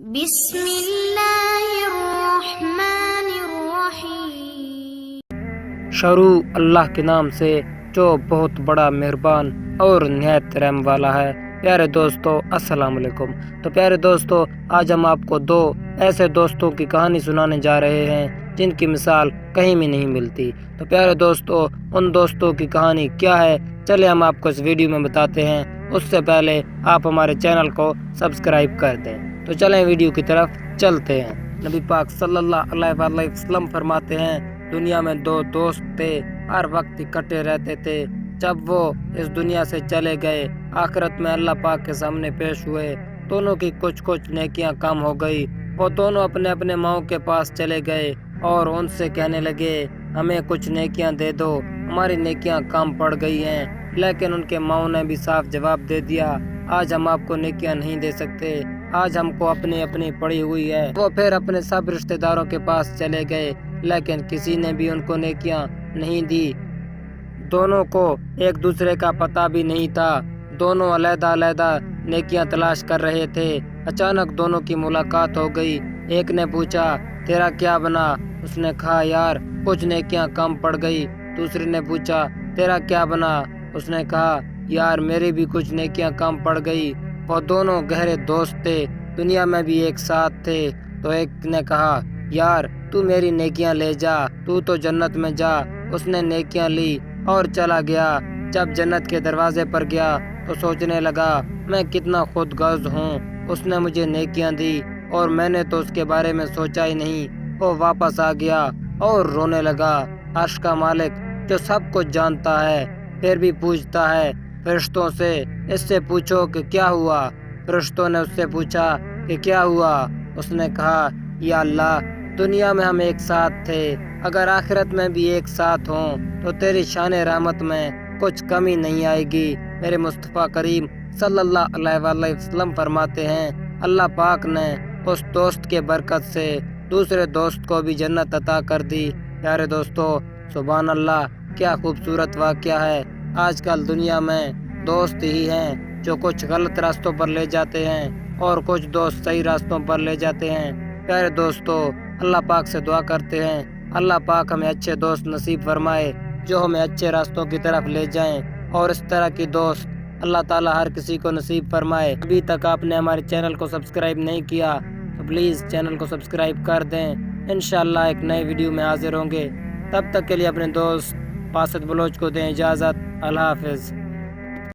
بسم اللہ الرحمن الرحیم۔ شروع اللہ کے نام سے جو بہت بڑا مہربان اور نہایت رحم والا ہے۔ پیارے دوستو السلام علیکم۔ تو پیارے دوستو، آج ہم آپ کو دو ایسے دوستوں کی کہانی سنانے جا رہے ہیں جن کی مثال کہیں بھی نہیں ملتی۔ تو پیارے دوستو، ان دوستوں کی کہانی کیا ہے، چلے ہم آپ کو اس ویڈیو میں بتاتے ہیں۔ اس سے پہلے آپ ہمارے چینل کو سبسکرائب کر دیں۔ تو چلیں ویڈیو کی طرف چلتے ہیں۔ نبی پاک صلی اللہ علیہ وسلم فرماتے ہیں، دنیا میں دو دوست تھے، ہر وقت اکٹھے رہتے تھے۔ جب وہ اس دنیا سے چلے گئے، آخرت میں اللہ پاک کے سامنے پیش ہوئے، دونوں کی کچھ نیکیاں کم ہو گئی۔ وہ دونوں اپنے اپنے ماؤں کے پاس چلے گئے اور ان سے کہنے لگے، ہمیں کچھ نیکیاں دے دو، ہماری نیکیاں کم پڑ گئی ہیں۔ لیکن ان کے ماؤں نے بھی صاف جواب دے دیا، آج ہم آپ کو نیکیاں نہیں دے سکتے، آج ہم کو اپنی پڑی ہوئی ہے۔ وہ پھر اپنے سب رشتہ داروں کے پاس چلے گئے، لیکن کسی نے بھی ان کو نیکیاں نہیں دی۔ دونوں کو ایک دوسرے کا پتہ بھی نہیں تھا، دونوں علیحدہ نیکیاں تلاش کر رہے تھے۔ اچانک دونوں کی ملاقات ہو گئی۔ ایک نے پوچھا، تیرا کیا بنا؟ اس نے کہا، یار کچھ نیکیاں کم پڑ گئی۔ دوسرے نے پوچھا، تیرا کیا بنا؟ اس نے کہا، یار میری بھی کچھ نیکیاں کم پڑ گئی۔ وہ دونوں گہرے دوست تھے، دنیا میں بھی ایک ساتھ تھے۔ تو ایک نے کہا، یار تو میری نیکیاں لے جا، تو جنت میں جا۔ اس نے نیکیاں لی اور چلا گیا۔ جب جنت کے دروازے پر گیا تو سوچنے لگا، میں کتنا خود غرض ہوں، اس نے مجھے نیکیاں دی اور میں نے تو اس کے بارے میں سوچا ہی نہیں۔ وہ واپس آ گیا اور رونے لگا۔ عرش کا مالک جو سب کچھ جانتا ہے پھر بھی پوچھتا ہے فرشتوں سے، اس سے پوچھو کہ کیا ہوا؟ فرشتوں نے اس سے پوچھا کہ کیا ہوا؟ اس نے کہا، یا اللہ، دنیا میں ہم ایک ساتھ تھے، اگر آخرت میں بھی ایک ساتھ ہوں تو تیری شان رحمت میں کچھ کمی نہیں آئے گی۔ میرے مصطفیٰ کریم صلی اللہ علیہ وسلم فرماتے ہیں، اللہ پاک نے اس دوست کے برکت سے دوسرے دوست کو بھی جنت عطا کر دی۔ پیارے دوستو، سبحان اللہ، کیا خوبصورت واقعہ ہے۔ آج کل دنیا میں دوست ہی ہیں جو کچھ غلط راستوں پر لے جاتے ہیں اور کچھ دوست صحیح راستوں پر لے جاتے ہیں۔ پیارے دوستو، اللہ پاک سے دعا کرتے ہیں، اللہ پاک ہمیں اچھے دوست نصیب فرمائے جو ہمیں اچھے راستوں کی طرف لے جائیں، اور اس طرح کی دوست اللہ تعالیٰ ہر کسی کو نصیب فرمائے۔ ابھی تک آپ نے ہمارے چینل کو سبسکرائب نہیں کیا تو پلیز چینل کو سبسکرائب کر دیں۔ انشاءاللہ ایک نئے ویڈیو میں حاضر ہوں گے، تب تک کے لیے اپنے دوست باسط بلوچ کو دیں اجازت۔ اللہ حافظ۔